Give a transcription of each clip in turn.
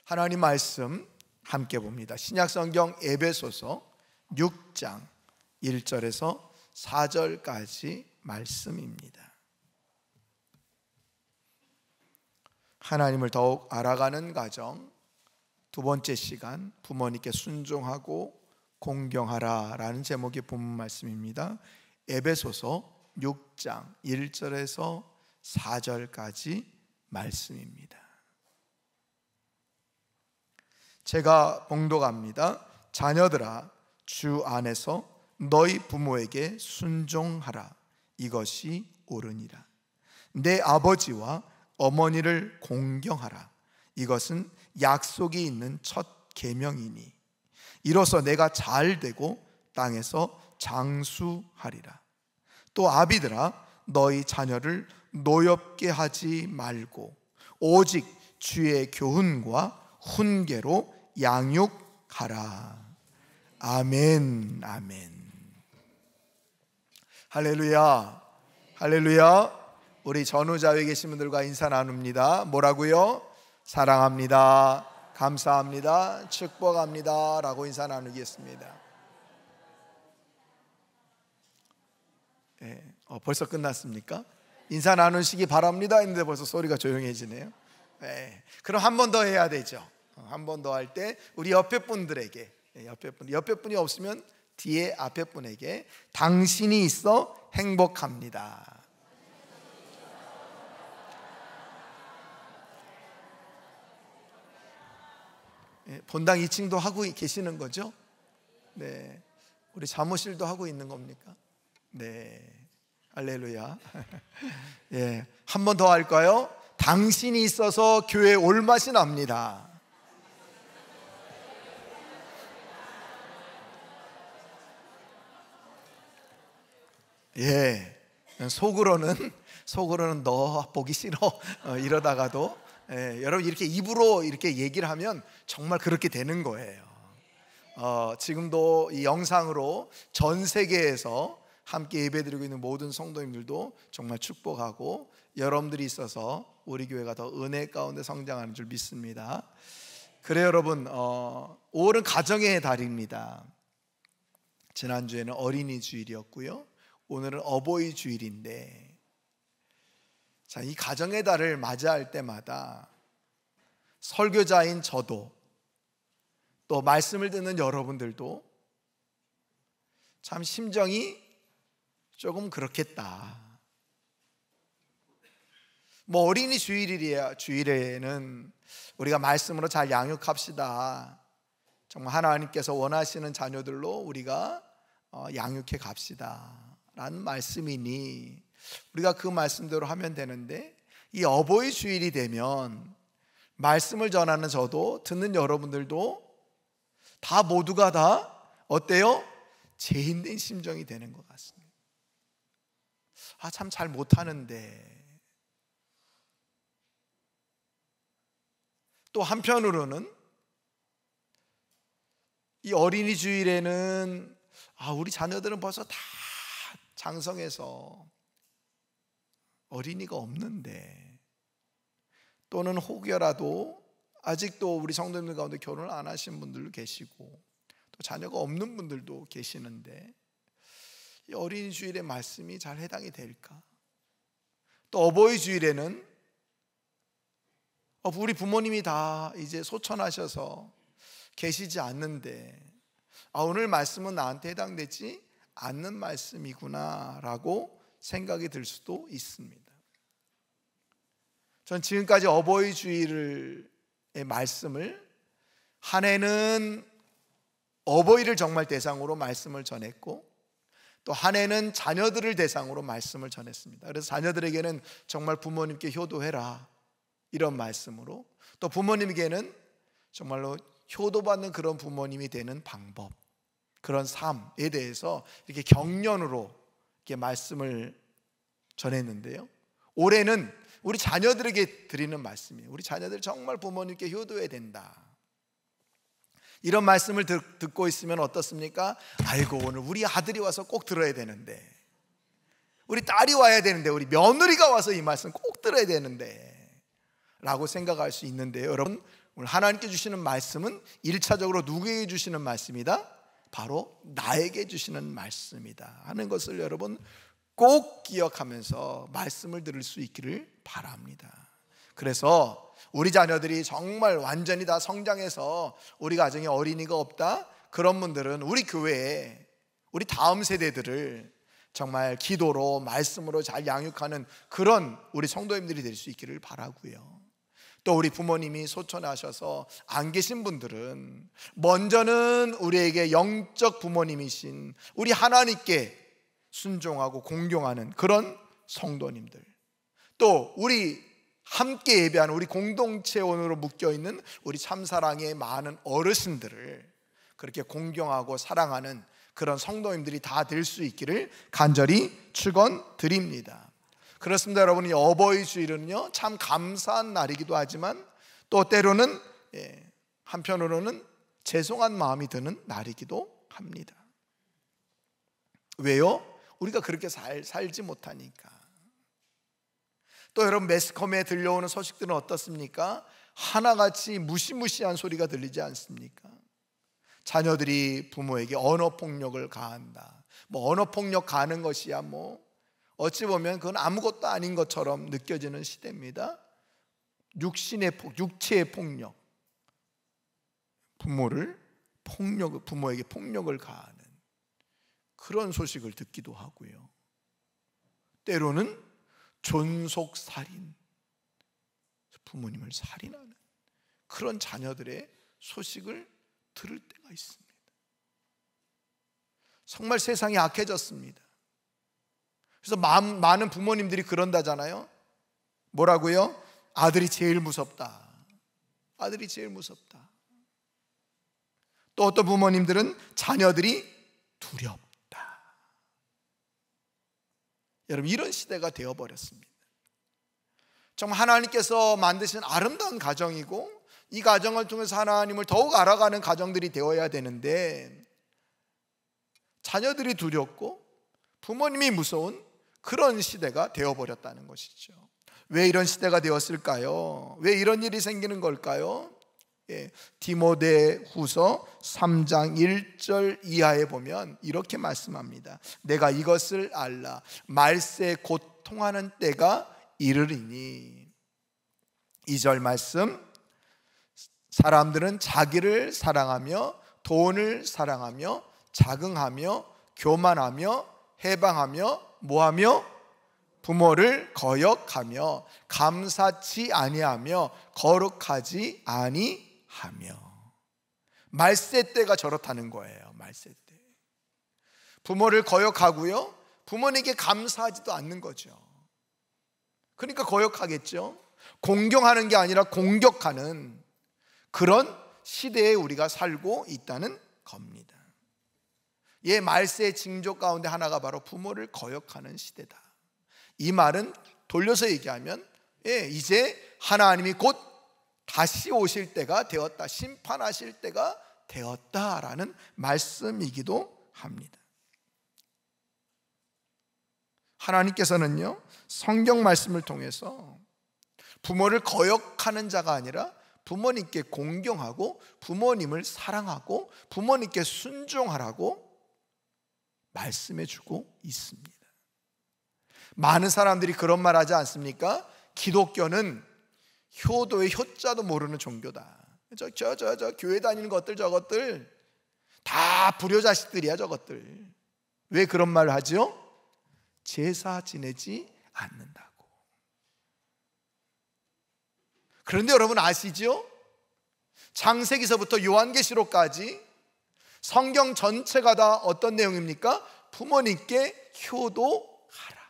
하나님 말씀 함께 봅니다. 신약성경 에베소서 6장 1절에서 4절까지 말씀입니다. 하나님을 더욱 알아가는 과정, 두 번째 시간, 부모님께 순종하고 공경하라 라는 제목의 본문 말씀입니다. 에베소서 6장 1절에서 4절까지 말씀입니다. 제가 봉독합니다. 자녀들아, 주 안에서 너희 부모에게 순종하라. 이것이 옳으니라. 내 아버지와 어머니를 공경하라. 이것은 약속이 있는 첫 계명이니 이로써 내가 잘 되고 땅에서 장수하리라. 또 아비들아, 너희 자녀를 노엽게 하지 말고 오직 주의 교훈과 훈계로 양육하라. 아멘, 아멘. 할렐루야, 할렐루야. 우리 전후자에 계신 분들과 인사 나눕니다. 뭐라고요? 사랑합니다, 감사합니다, 축복합니다 라고 인사 나누겠습니다. 벌써 끝났습니까? 인사 나누시기 바랍니다 했는데 벌써 소리가 조용해지네요. 그럼 한 번 더 해야 되죠. 한 번 더 할 때 우리 옆에 분들에게, 옆에 분이 없으면 뒤에 앞에 분에게 당신이 있어 행복합니다. 본당 2층도 하고 계시는 거죠? 네. 우리 사무실도 하고 있는 겁니까? 네. 할렐루야. 예. 한 번 더 할까요? 당신이 있어서 교회에 올 맛이 납니다. 예. 속으로는 너 보기 싫어 이러다가도 여러분 이렇게 입으로 이렇게 얘기를 하면 정말 그렇게 되는 거예요. 지금도 이 영상으로 전 세계에서 함께 예배드리고 있는 모든 성도님들도 정말 축복하고 여러분들이 있어서 우리 교회가 더 은혜 가운데 성장하는 줄 믿습니다. 그래 여러분, 5월은 가정의 달입니다. 지난주에는 어린이 주일이었고요, 오늘은 어버이 주일인데, 자, 이 가정의 달을 맞이할 때마다 설교자인 저도 또 말씀을 듣는 여러분들도 참 심정이 조금 그렇겠다. 뭐 어린이 주일에는 우리가 말씀으로 잘 양육합시다. 정말 하나님께서 원하시는 자녀들로 우리가 양육해 갑시다 라는 말씀이니 우리가 그 말씀대로 하면 되는데, 이 어버이 주일이 되면 말씀을 전하는 저도 듣는 여러분들도 다 모두가 다 어때요? 제 힘든 심정이 되는 것 같습니다. 참 잘 못하는데. 또 한편으로는 이 어린이 주일에는 우리 자녀들은 벌써 다 장성해서 어린이가 없는데, 또는 혹여라도 아직도 우리 성도님들 가운데 결혼을 안 하신 분들도 계시고 또 자녀가 없는 분들도 계시는데 이 어린이 주일의 말씀이 잘 해당이 될까? 또 어버이 주일에는 우리 부모님이 다 이제 소천하셔서 계시지 않는데 오늘 말씀은 나한테 해당되지 않는 말씀이구나 라고 생각이 들 수도 있습니다. 전 지금까지 어버이 주일의 말씀을 한 해는 어버이를 정말 대상으로 말씀을 전했고, 또 한 해는 자녀들을 대상으로 말씀을 전했습니다. 그래서 자녀들에게는 정말 부모님께 효도해라 이런 말씀으로, 또 부모님에게는 정말로 효도받는 그런 부모님이 되는 방법, 그런 삶에 대해서 이렇게 경륜으로 이렇게 말씀을 전했는데요, 올해는 우리 자녀들에게 드리는 말씀이에요. 우리 자녀들 정말 부모님께 효도해야 된다. 이런 말씀을 듣고 있으면 어떻습니까? 아이고, 오늘 우리 아들이 와서 꼭 들어야 되는데, 우리 딸이 와야 되는데, 우리 며느리가 와서 이 말씀 꼭 들어야 되는데 라고 생각할 수 있는데요, 여러분, 오늘 하나님께 주시는 말씀은 1차적으로 누구에게 주시는 말씀이다? 바로 나에게 주시는 말씀이다 하는 것을 여러분 꼭 기억하면서 말씀을 들을 수 있기를 바랍니다. 그래서 우리 자녀들이 정말 완전히 다 성장해서 우리 가정에 어린이가 없다, 그런 분들은 우리 교회에 우리 다음 세대들을 정말 기도로 말씀으로 잘 양육하는 그런 우리 성도님들이 될 수 있기를 바라고요. 또 우리 부모님이 소천하셔서 안 계신 분들은 먼저는 우리에게 영적 부모님이신 우리 하나님께 순종하고 공경하는 그런 성도님들, 또 우리 함께 예배하는 우리 공동체원으로 묶여있는 우리 참사랑의 많은 어르신들을 그렇게 공경하고 사랑하는 그런 성도님들이 다 될 수 있기를 간절히 축원드립니다. 그렇습니다, 여러분. 이 어버이 주일은요 참 감사한 날이기도 하지만 또 때로는 한편으로는 죄송한 마음이 드는 날이기도 합니다. 왜요? 우리가 그렇게 살지 못하니까. 또 여러분, 매스컴에 들려오는 소식들은 어떻습니까? 하나같이 무시무시한 소리가 들리지 않습니까? 자녀들이 부모에게 언어폭력을 가한다. 언어폭력 가하는 것이야 어찌 보면 그건 아무것도 아닌 것처럼 느껴지는 시대입니다. 육체의 폭력, 부모에게 폭력을 가하는 그런 소식을 듣기도 하고요. 때로는 존속살인, 부모님을 살인하는 그런 자녀들의 소식을 들을 때가 있습니다. 정말 세상이 악해졌습니다. 그래서 많은 부모님들이 그런다잖아요. 뭐라고요? 아들이 제일 무섭다. 아들이 제일 무섭다. 또 어떤 부모님들은 자녀들이 두렵다. 여러분, 이런 시대가 되어버렸습니다. 정말 하나님께서 만드신 아름다운 가정이고 이 가정을 통해서 하나님을 더욱 알아가는 가정들이 되어야 되는데 자녀들이 두렵고 부모님이 무서운 그런 시대가 되어버렸다는 것이죠. 왜 이런 시대가 되었을까요? 왜 이런 일이 생기는 걸까요? 디모데후서 3장 1절 이하에 보면 이렇게 말씀합니다. 내가 이것을 알라. 말세 곧 통하는 때가 이르리니. 2절 말씀, 사람들은 자기를 사랑하며 돈을 사랑하며 자긍하며 교만하며 해방하며 뭐하며 부모를 거역하며 감사치 아니하며 거룩하지 아니하며. 말세 때가 저렇다는 거예요. 말세 때 부모를 거역하고요, 부모님께 감사하지도 않는 거죠. 그러니까 거역하겠죠. 공경하는 게 아니라 공격하는 그런 시대에 우리가 살고 있다는 겁니다. 말세의 징조 가운데 하나가 바로 부모를 거역하는 시대다. 이 말은 돌려서 얘기하면 이제 하나님이 곧 다시 오실 때가 되었다, 심판하실 때가 되었다라는 말씀이기도 합니다. 하나님께서는요 성경 말씀을 통해서 부모를 거역하는 자가 아니라 부모님께 공경하고 부모님을 사랑하고 부모님께 순종하라고 말씀해 주고 있습니다. 많은 사람들이 그런 말 하지 않습니까? 기독교는 효도의 효자도 모르는 종교다. 저 교회 다니는 것들, 저것들 다 불효자식들이야 저것들. 왜 그런 말을 하죠? 제사 지내지 않는다고. 그런데 여러분 아시죠? 창세기서부터 요한계시록까지 성경 전체가 다 어떤 내용입니까? 부모님께 효도하라,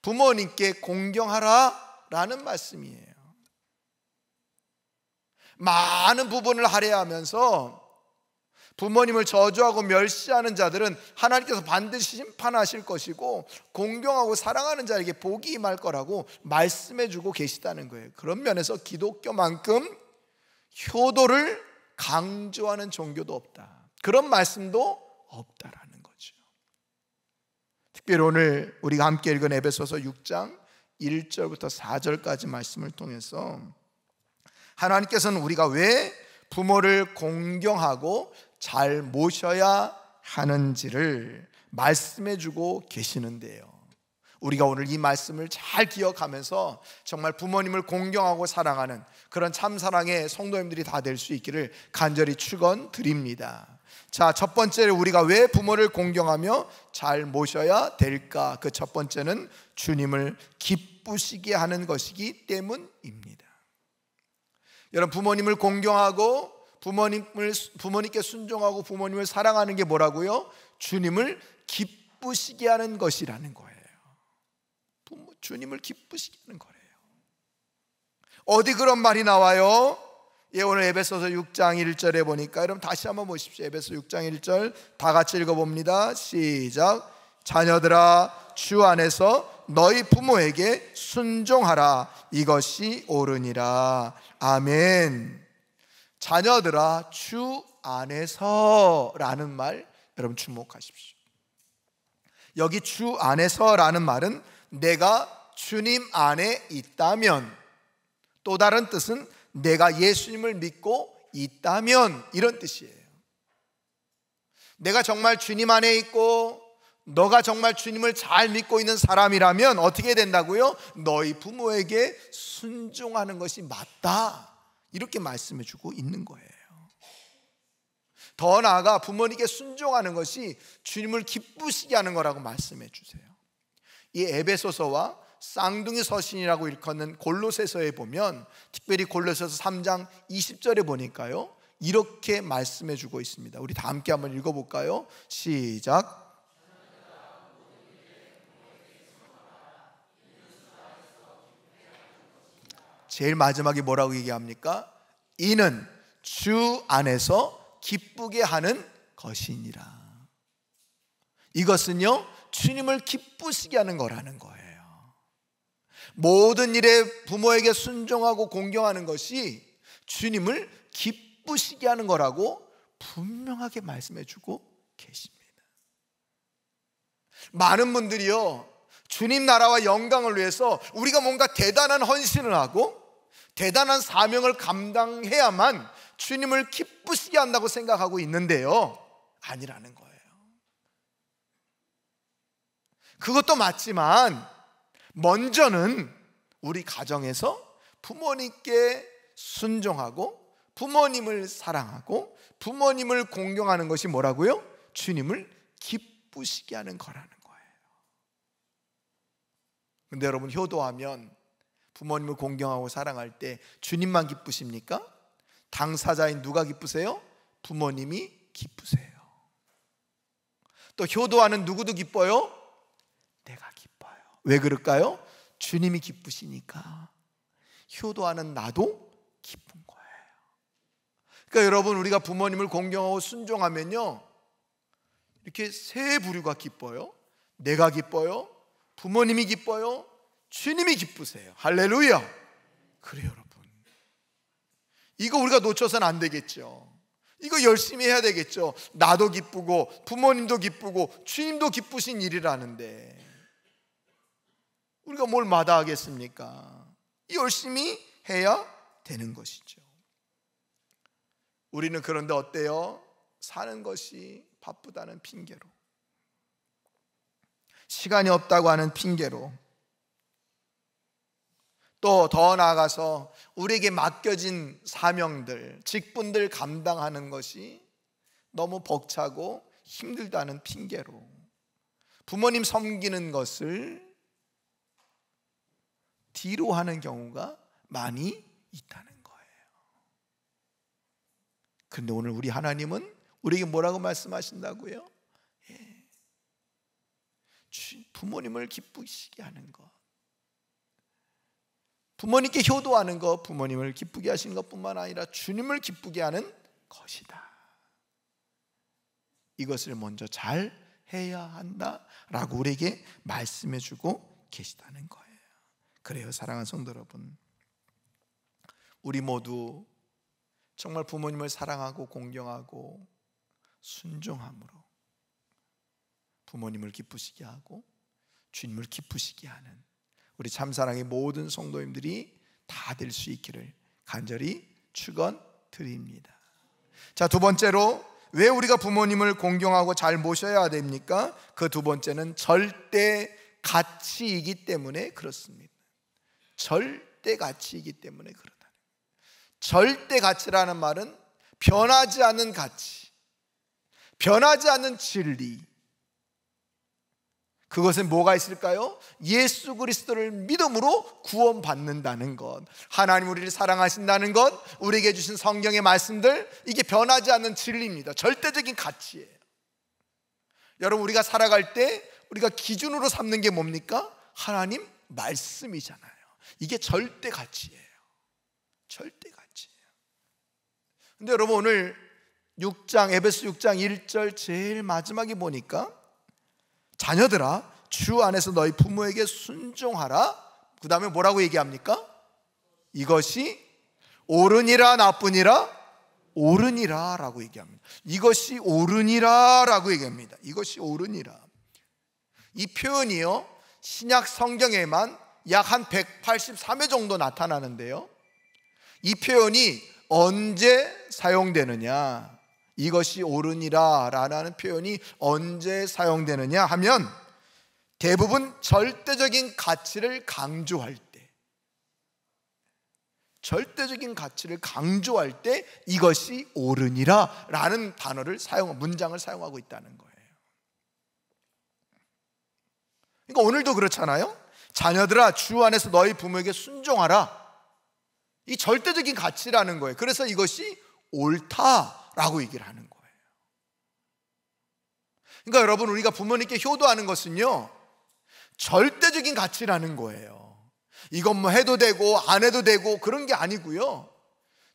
부모님께 공경하라 라는 말씀이에요. 많은 부분을 할애하면서 부모님을 저주하고 멸시하는 자들은 하나님께서 반드시 심판하실 것이고 공경하고 사랑하는 자에게 복이 임할 거라고 말씀해 주고 계시다는 거예요. 그런 면에서 기독교만큼 효도를 강조하는 종교도 없다, 그런 말씀도 없다라는 거죠. 특별히 오늘 우리가 함께 읽은 에베소서 6장 1절부터 4절까지 말씀을 통해서 하나님께서는 우리가 왜 부모를 공경하고 잘 모셔야 하는지를 말씀해 주고 계시는데요, 우리가 오늘 이 말씀을 잘 기억하면서 정말 부모님을 공경하고 사랑하는 그런 참사랑의 성도님들이 다 될 수 있기를 간절히 축원드립니다. 자, 첫 번째로 우리가 왜 부모를 공경하며 잘 모셔야 될까? 그 첫 번째는 주님을 기쁘시게 하는 것이기 때문입니다. 여러분, 부모님을 공경하고 부모님께 순종하고 부모님을 사랑하는 게 뭐라고요? 주님을 기쁘시게 하는 것이라는 거예요. 주님을 기쁘시게 하는 거예요. 어디 그런 말이 나와요? 오늘 에베소서 6장 1절에 보니까, 여러분 다시 한번 보십시오. 에베소 6장 1절 다 같이 읽어봅니다. 시작. 자녀들아, 주 안에서 너희 부모에게 순종하라. 이것이 옳으니라. 아멘. 자녀들아, 주 안에서 라는 말 여러분 주목하십시오. 여기 주 안에서라는 말은 내가 주님 안에 있다면, 또 다른 뜻은 내가 예수님을 믿고 있다면, 이런 뜻이에요. 내가 정말 주님 안에 있고 너가 정말 주님을 잘 믿고 있는 사람이라면 어떻게 된다고요? 너희 부모에게 순종하는 것이 맞다, 이렇게 말씀해 주고 있는 거예요. 더 나아가 부모님께 순종하는 것이 주님을 기쁘시게 하는 거라고 말씀해 주세요. 이 에베소서와 쌍둥이 서신이라고 일컫는 골로새서에 보면, 특별히 골로새서 3장 20절에 보니까요, 이렇게 말씀해 주고 있습니다. 우리 다 함께 한번 읽어볼까요? 시작. 제일 마지막에 뭐라고 얘기합니까? 이는 주 안에서 기쁘게 하는 것이니라. 이것은요, 주님을 기쁘시게 하는 거라는 거예요. 모든 일에 부모에게 순종하고 공경하는 것이 주님을 기쁘시게 하는 거라고 분명하게 말씀해 주고 계십니다. 많은 분들이요, 주님 나라와 영광을 위해서 우리가 뭔가 대단한 헌신을 하고 대단한 사명을 감당해야만 주님을 기쁘시게 한다고 생각하고 있는데요, 아니라는 거예요. 그것도 맞지만 먼저는 우리 가정에서 부모님께 순종하고 부모님을 사랑하고 부모님을 공경하는 것이 뭐라고요? 주님을 기쁘시게 하는 거라는 거예요. 근데 여러분, 효도하면 부모님을 공경하고 사랑할 때 주님만 기쁘십니까? 당사자인 누가 기쁘세요? 부모님이 기쁘세요. 또 효도하는 누구도 기뻐요? 내가 기뻐요. 왜 그럴까요? 주님이 기쁘시니까 효도하는 나도 기쁜 거예요. 그러니까 여러분, 우리가 부모님을 공경하고 순종하면요, 이렇게 세 부류가 기뻐요. 내가 기뻐요, 부모님이 기뻐요, 주님이 기쁘세요. 할렐루야. 그래요 여러분, 이거 우리가 놓쳐서는 안 되겠죠. 이거 열심히 해야 되겠죠. 나도 기쁘고 부모님도 기쁘고 주님도 기쁘신 일이라는데 우리가 뭘 마다하겠습니까? 열심히 해야 되는 것이죠. 우리는 그런데 어때요? 사는 것이 바쁘다는 핑계로, 시간이 없다고 하는 핑계로, 또 더 나아가서 우리에게 맡겨진 사명들, 직분들 감당하는 것이 너무 벅차고 힘들다는 핑계로 부모님 섬기는 것을 뒤로 하는 경우가 많이 있다는 거예요. 그런데 오늘 우리 하나님은 우리에게 뭐라고 말씀하신다고요? 부모님을 기쁘시게 하는 것, 부모님께 효도하는 것, 부모님을 기쁘게 하시는 것뿐만 아니라 주님을 기쁘게 하는 것이다. 이것을 먼저 잘 해야 한다라고 우리에게 말씀해 주고 계시다는 거예요. 그래요 사랑하는 성도 여러분, 우리 모두 정말 부모님을 사랑하고 공경하고 순종함으로 부모님을 기쁘시게 하고 주님을 기쁘시게 하는 우리 참사랑의 모든 성도님들이 다 될 수 있기를 간절히 축원드립니다. 자, 두 번째로 왜 우리가 부모님을 공경하고 잘 모셔야 됩니까? 그 두 번째는 절대 가치이기 때문에 그렇습니다. 절대 가치이기 때문에 그렇다. 절대 가치라는 말은 변하지 않는 가치, 변하지 않는 진리. 그것은 뭐가 있을까요? 예수 그리스도를 믿음으로 구원받는다는 것, 하나님 우리를 사랑하신다는 것, 우리에게 주신 성경의 말씀들, 이게 변하지 않는 진리입니다. 절대적인 가치예요. 여러분, 우리가 살아갈 때 우리가 기준으로 삼는 게 뭡니까? 하나님 말씀이잖아요. 이게 절대 가치예요. 절대 가치예요. 근데 여러분, 오늘 6장, 에베소 6장 1절 제일 마지막에 보니까 자녀들아 주 안에서 너희 부모에게 순종하라. 그 다음에 뭐라고 얘기합니까? 이것이 옳으니라 나쁘니라? 옳으니라 라고 얘기합니다. 이것이 옳으니라 라고 얘기합니다. 이것이 옳으니라. 이 표현이요, 신약 성경에만 약 한 183회 정도 나타나는데요, 이 표현이 언제 사용되느냐, 이것이 옳으니라 라는 표현이 언제 사용되느냐 하면 대부분 절대적인 가치를 강조할 때, 절대적인 가치를 강조할 때 이것이 옳으니라 라는 단어를 문장을 사용하고 있다는 거예요. 그러니까 오늘도 그렇잖아요. 자녀들아 주 안에서 너희 부모에게 순종하라. 이 절대적인 가치라는 거예요. 그래서 이것이 옳다라고 얘기를 하는 거예요. 그러니까 여러분, 우리가 부모님께 효도하는 것은요, 절대적인 가치라는 거예요. 이건 뭐 해도 되고 안 해도 되고 그런 게 아니고요,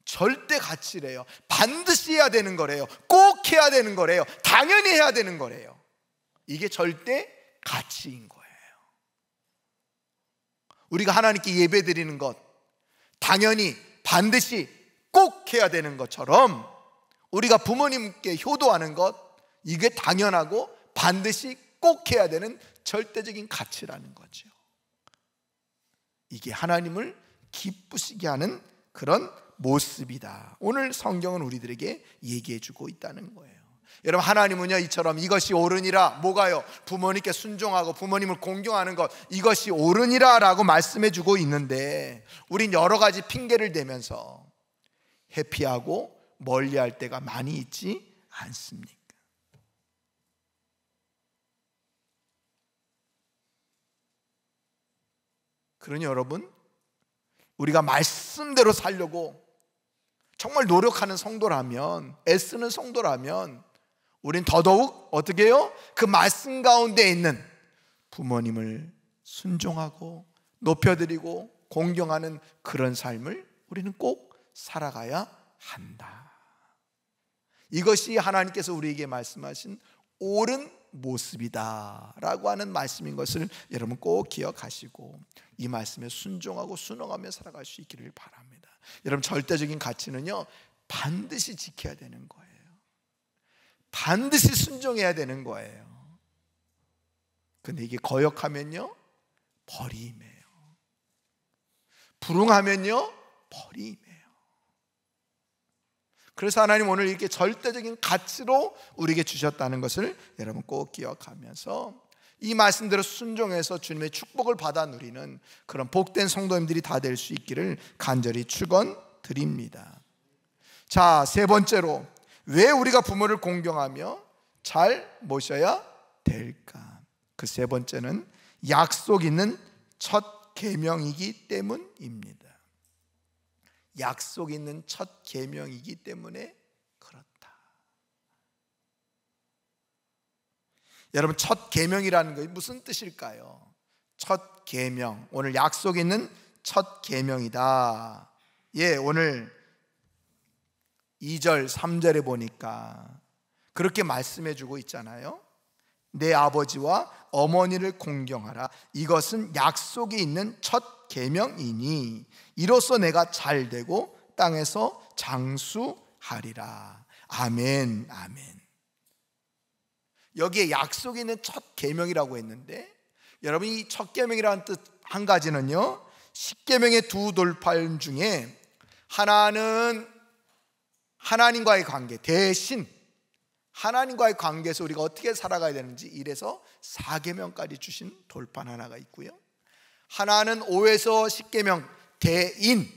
절대 가치래요. 반드시 해야 되는 거래요. 꼭 해야 되는 거래요. 당연히 해야 되는 거래요. 이게 절대 가치인 거예요. 우리가 하나님께 예배 드리는 것, 당연히 반드시 꼭 해야 되는 것처럼 우리가 부모님께 효도하는 것, 이게 당연하고 반드시 꼭 해야 되는 절대적인 가치라는 거죠. 이게 하나님을 기쁘시게 하는 그런 모습이다. 오늘 성경은 우리들에게 얘기해 주고 있다는 거예요. 여러분, 하나님은요, 이처럼 이것이 옳으니라, 뭐가요? 부모님께 순종하고 부모님을 공경하는 것, 이것이 옳으니라 라고 말씀해 주고 있는데, 우린 여러 가지 핑계를 대면서 회피하고 멀리할 때가 많이 있지 않습니까? 그러니 여러분, 우리가 말씀대로 살려고 정말 노력하는 성도라면, 애쓰는 성도라면 우린 더더욱 어떻게 해요? 그 말씀 가운데 있는 부모님을 순종하고 높여드리고 공경하는 그런 삶을 우리는 꼭 살아가야 한다. 이것이 하나님께서 우리에게 말씀하신 옳은 모습이다 라고 하는 말씀인 것을 여러분 꼭 기억하시고 이 말씀에 순종하고 순응하며 살아갈 수 있기를 바랍니다. 여러분, 절대적인 가치는요, 반드시 지켜야 되는 거예요. 반드시 순종해야 되는 거예요. 근데 이게 거역하면요, 버림이에요. 불응하면요, 버림이에요. 그래서 하나님 오늘 이렇게 절대적인 가치로 우리에게 주셨다는 것을 여러분 꼭 기억하면서 이 말씀대로 순종해서 주님의 축복을 받아 누리는 그런 복된 성도님들이 다 될 수 있기를 간절히 축원드립니다. 자, 세 번째로 왜 우리가 부모를 공경하며 잘 모셔야 될까? 그 세 번째는 약속 있는 첫 계명이기 때문입니다. 약속 있는 첫 계명이기 때문에 그렇다. 여러분, 첫 계명이라는 것이 무슨 뜻일까요? 첫 계명, 오늘 약속 있는 첫 계명이다. 예, 오늘 2절 3절에 보니까 그렇게 말씀해 주고 있잖아요. 내 아버지와 어머니를 공경하라. 이것은 약속이 있는 첫 계명이니 이로써 내가 잘되고 땅에서 장수하리라. 아멘, 아멘. 여기에 약속이 있는 첫 계명이라고 했는데, 여러분, 이 첫 계명이라는 뜻 한 가지는요, 십계명의 두 돌판 중에 하나는 하나님과의 관계, 대신 하나님과의 관계에서 우리가 어떻게 살아가야 되는지 이래서 4계명까지 주신 돌판 하나가 있고요, 하나는 5에서 10계명 대인,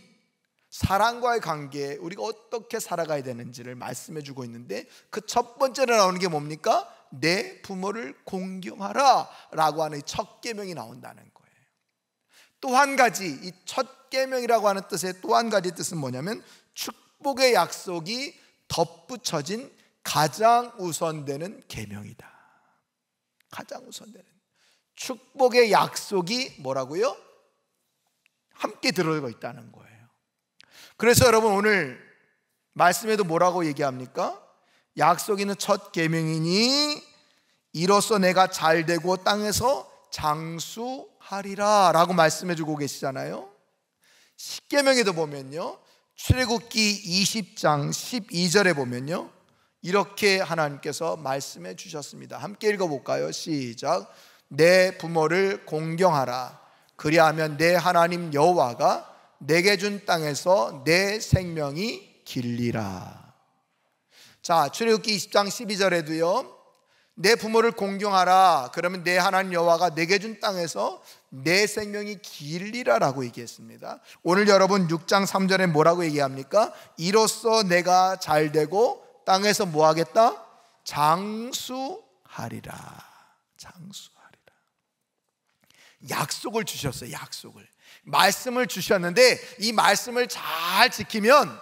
사랑과의 관계에 우리가 어떻게 살아가야 되는지를 말씀해 주고 있는데, 그 첫 번째로 나오는 게 뭡니까? 내 부모를 공경하라 라고 하는 첫 계명이 나온다는 거예요. 또 한 가지, 이 첫 계명이라고 하는 뜻의 또 한 가지 뜻은 뭐냐면, 축복의 약속이 덧붙여진 가장 우선되는 계명이다. 가장 우선되는 축복의 약속이 뭐라고요? 함께 들어가 있다는 거예요. 그래서 여러분, 오늘 말씀에도 뭐라고 얘기합니까? 약속이 있는 첫 계명이니 이로써 내가 잘되고 땅에서 장수하리라 라고 말씀해 주고 계시잖아요. 10계명에도 보면요, 출애굽기 20장 12절에 보면요, 이렇게 하나님께서 말씀해 주셨습니다. 함께 읽어볼까요? 시작. 내 부모를 공경하라. 그리하면 내 하나님 여호와가 내게 준 땅에서 내 생명이 길리라. 자, 출애굽기 20장 12절에도요, 내 부모를 공경하라. 그러면 내 하나님 여호와가 내게 준 땅에서 내 생명이 길리라 라고 얘기했습니다. 오늘 여러분 6장 3절에 뭐라고 얘기합니까? 이로써 내가 잘되고 땅에서 뭐 하겠다? 장수하리라. 장수하리라. 약속을 주셨어요. 약속을, 말씀을 주셨는데 이 말씀을 잘 지키면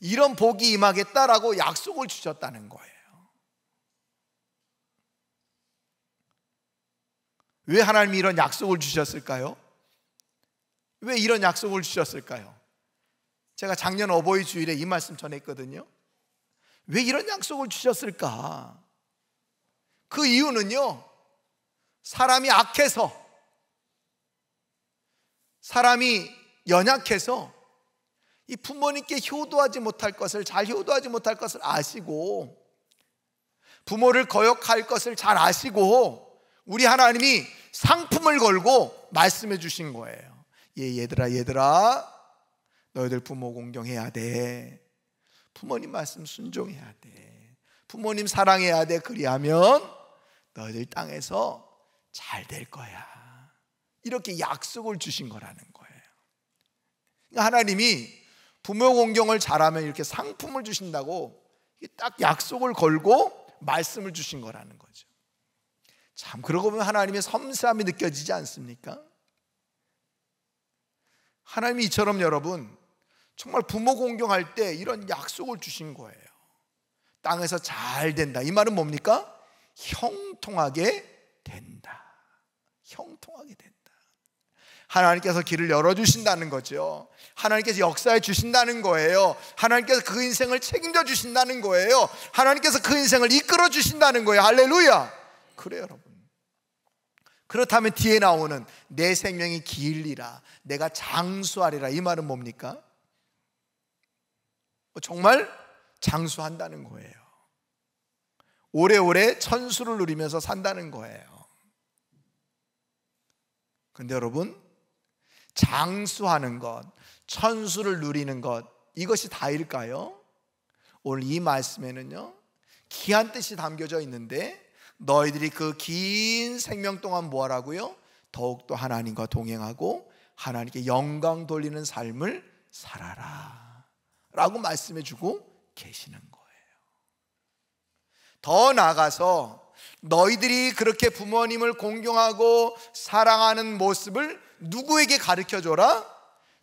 이런 복이 임하겠다라고 약속을 주셨다는 거예요. 왜 하나님이 이런 약속을 주셨을까요? 왜 이런 약속을 주셨을까요? 제가 작년 어버이 주일에 이 말씀 전했거든요. 왜 이런 약속을 주셨을까? 그 이유는요, 사람이 악해서, 사람이 연약해서 이 부모님께 효도하지 못할 것을, 잘 효도하지 못할 것을 아시고, 부모를 거역할 것을 잘 아시고, 우리 하나님이 상품을 걸고 말씀해 주신 거예요. 얘들아 너희들 부모 공경해야 돼. 부모님 말씀 순종해야 돼. 부모님 사랑해야 돼. 그리하면 너희들 땅에서 잘 될 거야. 이렇게 약속을 주신 거라는 거예요. 그러니까 하나님이 부모 공경을 잘하면 이렇게 상품을 주신다고 딱 약속을 걸고 말씀을 주신 거라는 거죠. 참, 그러고 보면 하나님의 섬세함이 느껴지지 않습니까? 하나님이 이처럼 여러분 정말 부모 공경할 때 이런 약속을 주신 거예요. 땅에서 잘 된다. 이 말은 뭡니까? 형통하게 된다. 형통하게 된다. 하나님께서 길을 열어주신다는 거죠. 하나님께서 역사해 주신다는 거예요. 하나님께서 그 인생을 책임져 주신다는 거예요. 하나님께서 그 인생을 이끌어 주신다는 거예요. 할렐루야. 그래요 여러분. 그렇다면 뒤에 나오는 내 생명이 길리라, 내가 장수하리라, 이 말은 뭡니까? 정말 장수한다는 거예요. 오래오래 천수를 누리면서 산다는 거예요. 그런데 여러분, 장수하는 것, 천수를 누리는 것, 이것이 다일까요? 오늘 이 말씀에는요, 귀한 뜻이 담겨져 있는데, 너희들이 그 긴 생명 동안 뭐 하라고요? 더욱더 하나님과 동행하고 하나님께 영광 돌리는 삶을 살아라 라고 말씀해 주고 계시는 거예요. 더 나아가서 너희들이 그렇게 부모님을 공경하고 사랑하는 모습을 누구에게 가르쳐줘라?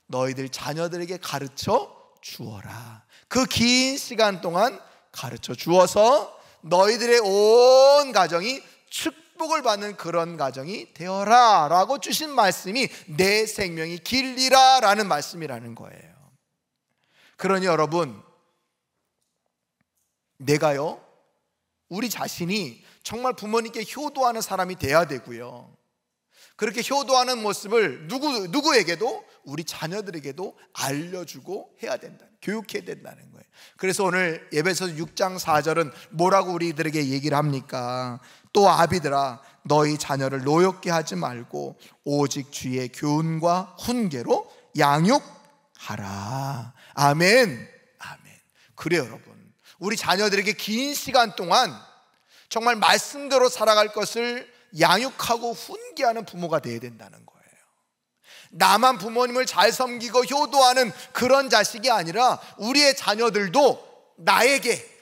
너희들 자녀들에게 가르쳐 주어라. 그 긴 시간 동안 가르쳐 주어서 너희들의 온 가정이 축복을 받는 그런 가정이 되어라 라고 주신 말씀이 내 생명이 길리라 라는 말씀이라는 거예요. 그러니 여러분, 내가요, 우리 자신이 정말 부모님께 효도하는 사람이 돼야 되고요, 그렇게 효도하는 모습을 누구에게도, 우리 자녀들에게도 알려주고 해야 된다, 교육해야 된다는 거예요. 그래서 오늘 에베소서 6장 4절은 뭐라고 우리들에게 얘기를 합니까? 또 아비들아, 너희 자녀를 노엽게 하지 말고 오직 주의 교훈과 훈계로 양육하라. 아멘. 아멘. 그래요, 여러분. 우리 자녀들에게 긴 시간 동안 정말 말씀대로 살아갈 것을 양육하고 훈계하는 부모가 되어야 된다는 거예요. 나만 부모님을 잘 섬기고 효도하는 그런 자식이 아니라 우리의 자녀들도 나에게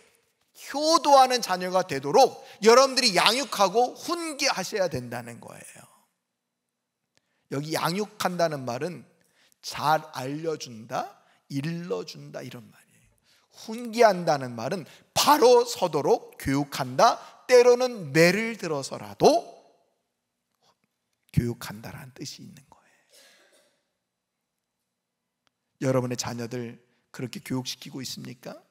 효도하는 자녀가 되도록 여러분들이 양육하고 훈계하셔야 된다는 거예요. 여기 양육한다는 말은 잘 알려준다, 일러준다 이런 말이에요. 훈계한다는 말은 바로 서도록 교육한다, 때로는 매를 들어서라도 교육한다라는 뜻이 있는 거예요. 여러분의 자녀들 그렇게 교육시키고 있습니까?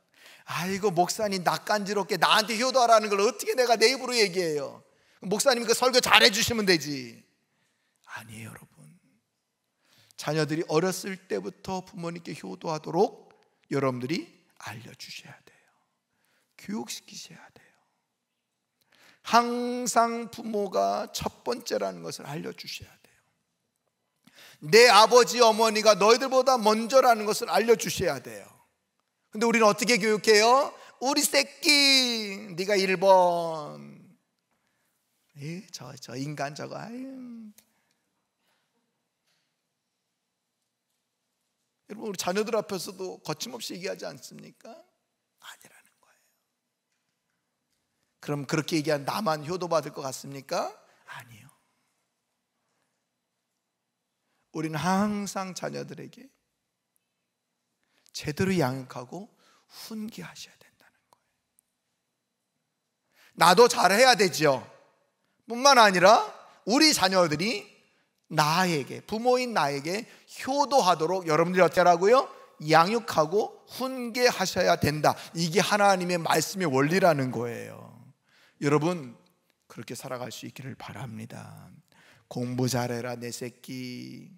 아이고 목사님 낯간지럽게 나한테 효도하라는 걸 어떻게 내가 내 입으로 얘기해요. 목사님이 그 설교 잘해 주시면 되지. 아니에요, 여러분. 자녀들이 어렸을 때부터 부모님께 효도하도록 여러분들이 알려주셔야 돼요. 교육시키셔야 돼요. 항상 부모가 첫 번째라는 것을 알려주셔야 돼요. 내 아버지 어머니가 너희들보다 먼저라는 것을 알려주셔야 돼요. 근데 우리는 어떻게 교육해요? 우리 새끼 네가 1번, 저 인간 저거, 아유. 여러분 우리 자녀들 앞에서도 거침없이 얘기하지 않습니까? 아니라는 거예요. 그럼 그렇게 얘기한 나만 효도받을 것 같습니까? 아니요. 우리는 항상 자녀들에게 제대로 양육하고 훈계하셔야 된다는 거예요. 나도 잘해야 되죠. 뿐만 아니라 우리 자녀들이 나에게, 부모인 나에게 효도하도록 여러분들이 어떻게 하라고요? 양육하고 훈계하셔야 된다. 이게 하나님의 말씀의 원리라는 거예요. 여러분 그렇게 살아갈 수 있기를 바랍니다. 공부 잘해라 내 새끼,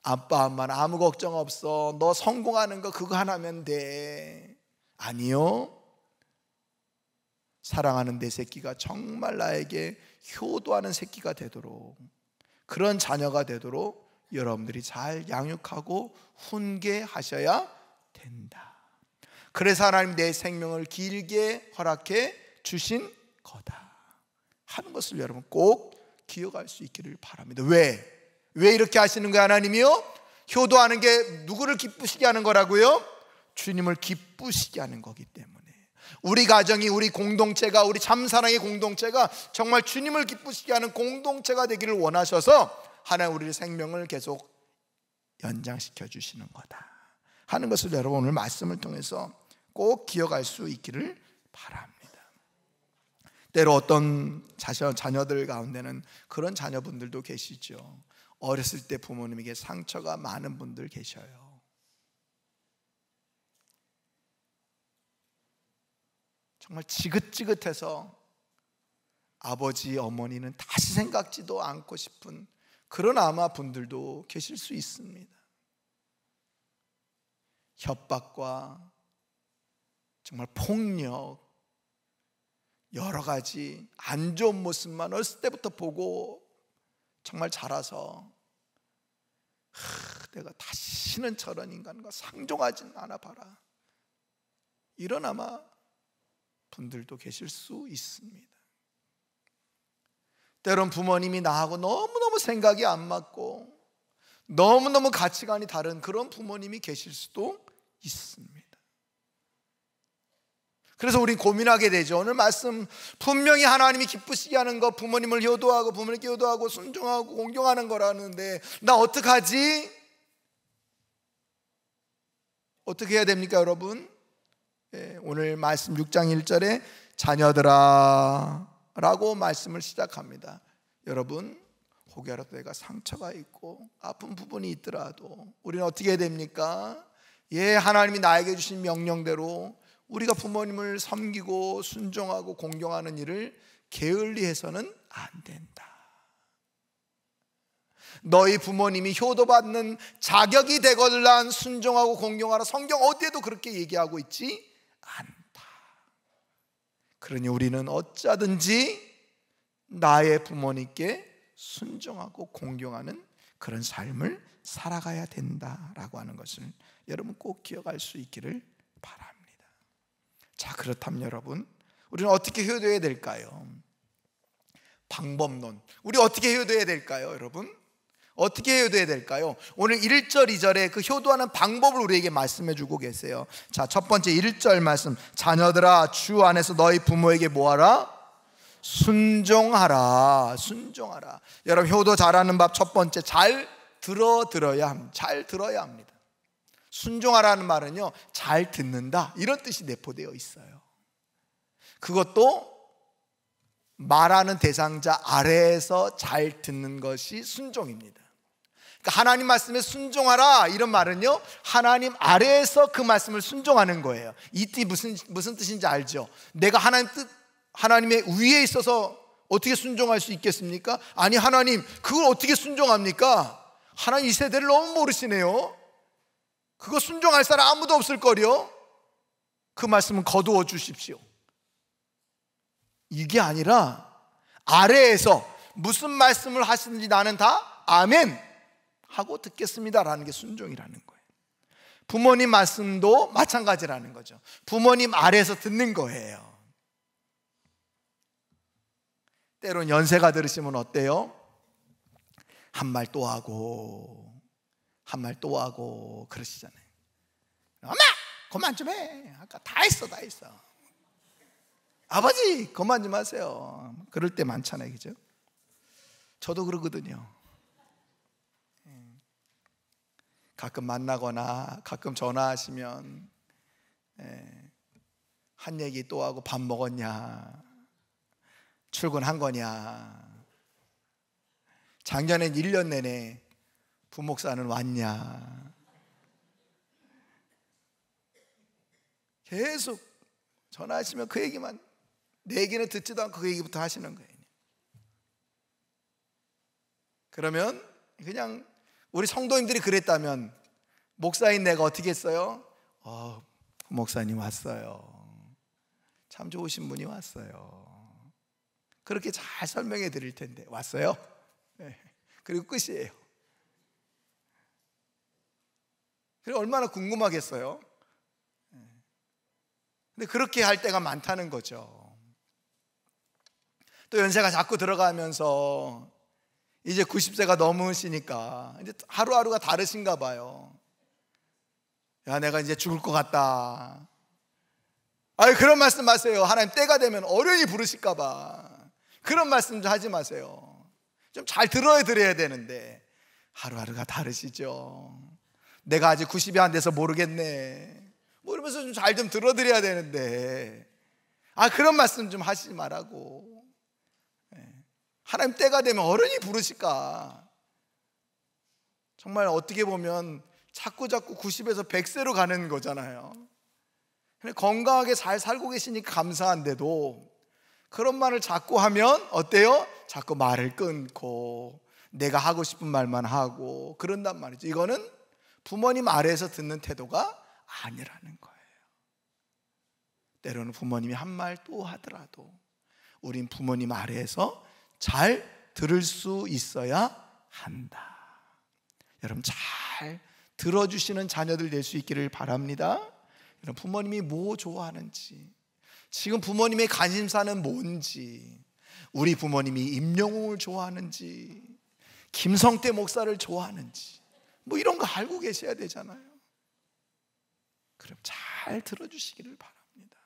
아빠 엄마는 아무 걱정 없어, 너 성공하는 거 그거 하나면 돼. 아니요. 사랑하는 내 새끼가 정말 나에게 효도하는 새끼가 되도록, 그런 자녀가 되도록 여러분들이 잘 양육하고 훈계하셔야 된다. 그래서 하나님 내 생명을 길게 허락해 주신 거다 하는 것을 여러분 꼭 기억할 수 있기를 바랍니다. 왜 이렇게 하시는 거예요? 하나님이요? 효도하는 게 누구를 기쁘시게 하는 거라고요? 주님을 기쁘시게 하는 거기 때문에. 우리 가정이, 우리 공동체가, 우리 참사랑의 공동체가 정말 주님을 기쁘시게 하는 공동체가 되기를 원하셔서 하나님 우리의 생명을 계속 연장시켜 주시는 거다 하는 것을 여러분 오늘 말씀을 통해서 꼭 기억할 수 있기를 바랍니다. 때로 어떤 자녀들 가운데는 그런 자녀분들도 계시죠. 어렸을 때 부모님에게 상처가 많은 분들 계셔요. 정말 지긋지긋해서 아버지 어머니는 다시 생각지도 않고 싶은 그런 아마 분들도 계실 수 있습니다. 협박과 정말 폭력, 여러 가지 안 좋은 모습만 어렸을 때부터 보고 정말 자라서 내가 다시는 저런 인간과 상종하진 않아 봐라, 이런 아마 분들도 계실 수 있습니다. 때론 부모님이 나하고 너무너무 생각이 안 맞고 너무너무 가치관이 다른 그런 부모님이 계실 수도 있습니다. 그래서 우리 고민하게 되죠. 오늘 말씀 분명히 하나님이 기쁘시게 하는 거, 부모님을 효도하고 부모님께 효도하고 순종하고 공경하는 거라는데 나 어떡하지? 어떻게 해야 됩니까 여러분? 오늘 말씀 6장 1절에 자녀들아 라고 말씀을 시작합니다. 여러분 혹여라도 내가 상처가 있고 아픈 부분이 있더라도 우리는 어떻게 해야 됩니까? 하나님이 나에게 주신 명령대로 우리가 부모님을 섬기고 순종하고 공경하는 일을 게을리해서는 안 된다. 너희 부모님이 효도받는 자격이 되거든 순종하고 공경하라. 성경 어디에도 그렇게 얘기하고 있지 않다. 그러니 우리는 어쩌든지 나의 부모님께 순종하고 공경하는 그런 삶을 살아가야 된다라고 하는 것을 여러분 꼭 기억할 수 있기를 바랍니다. 자, 그렇다면 여러분, 우리는 어떻게 효도해야 될까요? 방법론, 우리 어떻게 효도해야 될까요? 여러분, 어떻게 효도해야 될까요? 오늘 1절 2절에 그 효도하는 방법을 우리에게 말씀해 주고 계세요. 자, 첫 번째 1절 말씀, 자녀들아 주 안에서 너희 부모에게 뭐하라? 순종하라. 순종하라. 여러분, 효도 잘하는 법 첫 번째, 잘 들어야 합니다. 잘 들어야 합니다. 순종하라는 말은요, 잘 듣는다 이런 뜻이 내포되어 있어요. 그것도 말하는 대상자 아래에서 잘 듣는 것이 순종입니다. 그러니까 하나님 말씀에 순종하라 이런 말은요, 하나님 아래에서 그 말씀을 순종하는 거예요. 이 뜻이 무슨 뜻인지 알죠? 내가 하나님의 위에 있어서 어떻게 순종할 수 있겠습니까? 아니, 하나님 그걸 어떻게 순종합니까? 하나님 이 세대를 너무 모르시네요. 그거 순종할 사람 아무도 없을 거려. 그 말씀은 거두어 주십시오. 이게 아니라 아래에서 무슨 말씀을 하시는지 나는 다 아멘 하고 듣겠습니다라는 게 순종이라는 거예요. 부모님 말씀도 마찬가지라는 거죠. 부모님 아래에서 듣는 거예요. 때론 연세가 들으시면 어때요? 한 말 또 하고 한 말 또 하고 그러시잖아요. 엄마 그만 좀 해. 아까 다 했어. 아버지 그만 좀 하세요. 그럴 때 많잖아요, 그죠? 저도 그러거든요. 가끔 만나거나 가끔 전화하시면 한 얘기 또 하고, 밥 먹었냐, 출근한 거냐, 작년엔 1년 내내 부목사는 왔냐, 계속 전화하시면 그 얘기만, 내 얘기는 듣지도 않고 그 얘기부터 하시는 거예요. 그러면 그냥 우리 성도님들이 그랬다면 목사인 내가 어떻게 했어요? 목사님 왔어요. 참 좋으신 분이 왔어요. 그렇게 잘 설명해 드릴 텐데 왔어요? 네. 그리고 끝이에요. 그리고 얼마나 궁금하겠어요? 근데 그렇게 할 때가 많다는 거죠. 또 연세가 자꾸 들어가면서 이제 90세가 넘으시니까 이제 하루하루가 다르신가 봐요. 야, 내가 이제 죽을 것 같다. 아유, 그런 말씀 마세요. 하나님 때가 되면 어련히 부르실까 봐. 그런 말씀 좀 하지 마세요. 좀 잘 드려야 되는데 하루하루가 다르시죠. 내가 아직 90이 안 돼서 모르겠네, 뭐 이러면서 좀 잘 좀 들어드려야 되는데, 그런 말씀 좀 하시지 말라고. 하나님 때가 되면 어른이 부르실까. 정말 어떻게 보면 자꾸 90에서 100세로 가는 거잖아요. 건강하게 잘 살고 계시니까 감사한데도 그런 말을 자꾸 하면 어때요? 자꾸 말을 끊고 내가 하고 싶은 말만 하고 그런단 말이죠. 이거는 부모님 아래에서 듣는 태도가 아니라는 거예요. 때로는 부모님이 한 말 또 하더라도 우린 부모님 아래에서 잘 들을 수 있어야 한다. 여러분, 잘 들어주시는 자녀들 될 수 있기를 바랍니다. 여러분, 부모님이 뭐 좋아하는지, 지금 부모님의 관심사는 뭔지, 우리 부모님이 임영웅을 좋아하는지, 김성태 목사를 좋아하는지, 뭐 이런 거 알고 계셔야 되잖아요. 그럼 잘 들어주시기를 바랍니다.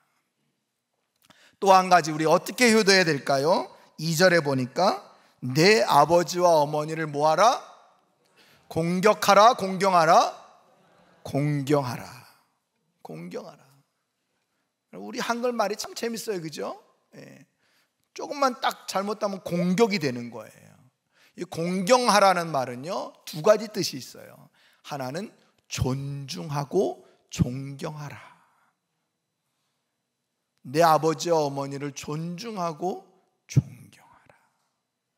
또 한 가지, 우리 어떻게 효도해야 될까요? 2절에 보니까 내 아버지와 어머니를 뭐하라? 공격하라, 공경하라? 공경하라. 공경하라. 우리 한글말이 참 재밌어요, 그죠? 조금만 딱 잘못하면 공격이 되는 거예요. 이 공경하라는 말은요, 두 가지 뜻이 있어요. 하나는 존중하고 존경하라. 내 아버지와 어머니를 존중하고 존경하라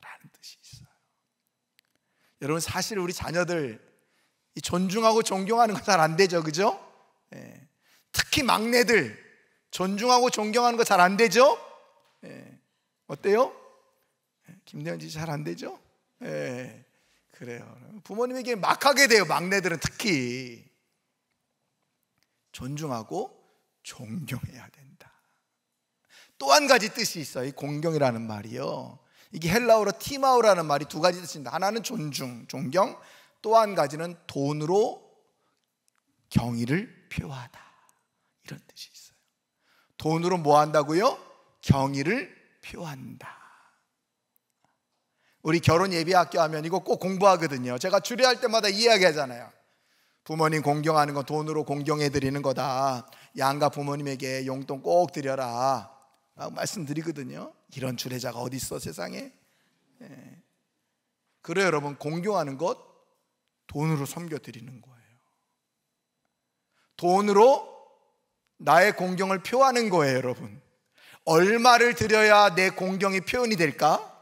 라는 뜻이 있어요. 여러분, 사실 우리 자녀들 이 존중하고 존경하는 거 잘 안 되죠, 그죠? 특히 막내들 존중하고 존경하는 거 잘 안 되죠? 어때요? 김대현 씨 잘 안 되죠? 예, 그래요. 부모님에게 막 하게 돼요. 막내들은 특히. 존중하고 존경해야 된다. 또 한 가지 뜻이 있어요. 이 공경이라는 말이요, 이게 헬라어로 티마우라는 말이 두 가지 뜻입니다. 하나는 존중, 존경, 또 한 가지는 돈으로 경의를 표하다, 이런 뜻이 있어요. 돈으로 뭐 한다고요? 경의를 표한다. 우리 결혼 예비학교 하면 이거 꼭 공부하거든요. 제가 주례할 때마다 이야기하잖아요. 부모님 공경하는 건 돈으로 공경해 드리는 거다. 양가 부모님에게 용돈 꼭 드려라 라고 말씀드리거든요. 이런 주례자가 어디 있어 세상에? 그래요 여러분, 공경하는 것 돈으로 섬겨 드리는 거예요. 돈으로 나의 공경을 표하는 거예요. 여러분, 얼마를 드려야 내 공경이 표현이 될까?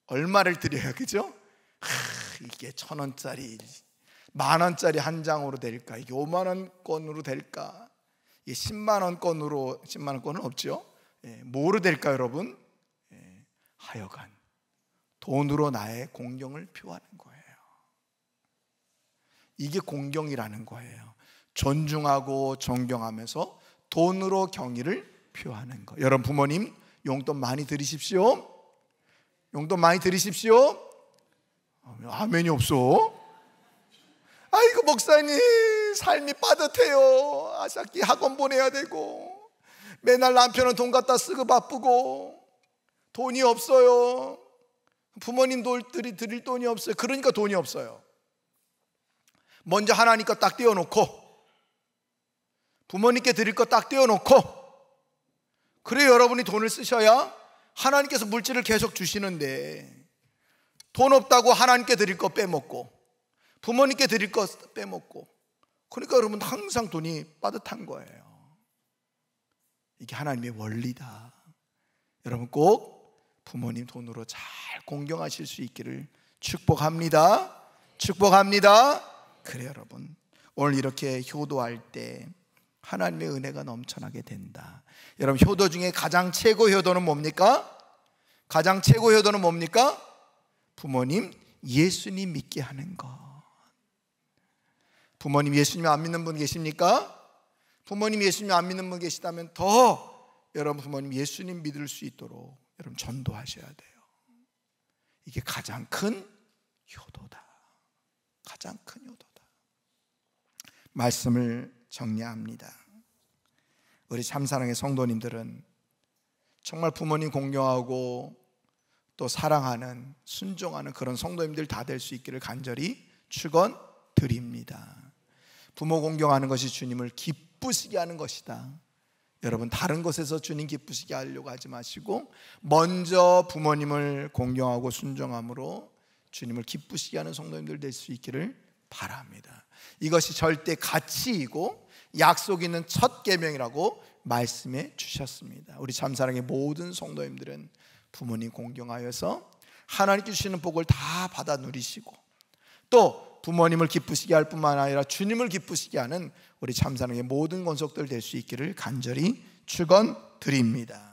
얼마를 드려야, 그죠? 이게 1,000원짜리 10,000원짜리 한 장으로 될까? 이게 50,000원권으로 될까? 이게 10만원권으로, 10만원권은 없죠? 뭐로 될까 여러분? 하여간 돈으로 나의 공경을 표하는 거예요. 이게 공경이라는 거예요. 존중하고 존경하면서 돈으로 경의를 표하는 거. 여러분, 부모님 용돈 많이 드리십시오. 용돈 많이 드리십시오. 아멘이 없어. 아이고 목사님 삶이 빠듯해요. 아삭기 학원 보내야 되고 맨날 남편은 돈 갖다 쓰고 바쁘고 돈이 없어요. 부모님 드릴 돈이 없어요. 그러니까 돈이 없어요. 먼저 하나님 거 딱 떼어놓고 부모님께 드릴 거 딱 떼어놓고, 그래 여러분이 돈을 쓰셔야 하나님께서 물질을 계속 주시는데, 돈 없다고 하나님께 드릴 거 빼먹고 부모님께 드릴 거 빼먹고, 그러니까 여러분 항상 돈이 빠듯한 거예요. 이게 하나님의 원리다. 여러분 꼭 부모님 돈으로 잘 공경하실 수 있기를 축복합니다. 축복합니다. 그래 여러분, 오늘 이렇게 효도할 때 하나님의 은혜가 넘쳐나게 된다. 여러분, 효도 중에 가장 최고 효도는 뭡니까? 가장 최고 효도는 뭡니까? 부모님 예수님 믿게 하는 것. 부모님 예수님 안 믿는 분 계십니까? 부모님 예수님 안 믿는 분 계시다면 더 여러분 부모님 예수님 믿을 수 있도록 여러분 전도하셔야 돼요. 이게 가장 큰 효도다. 가장 큰 효도다. 말씀을 정리합니다. 우리 참사랑의 성도님들은 정말 부모님 공경하고 또 사랑하는, 순종하는 그런 성도님들 다 될 수 있기를 간절히 축원드립니다. 부모 공경하는 것이 주님을 기쁘시게 하는 것이다. 여러분, 다른 것에서 주님 기쁘시게 하려고 하지 마시고 먼저 부모님을 공경하고 순종함으로 주님을 기쁘시게 하는 성도님들 될 수 있기를 바랍니다. 이것이 절대 가치이고 약속 있는 첫 계명이라고 말씀해 주셨습니다. 우리 참사랑의 모든 성도님들은 부모님 공경하여서 하나님 주시는 복을 다 받아 누리시고 또 부모님을 기쁘시게 할 뿐만 아니라 주님을 기쁘시게 하는 우리 참사랑의 모든 권속들 될 수 있기를 간절히 축원드립니다.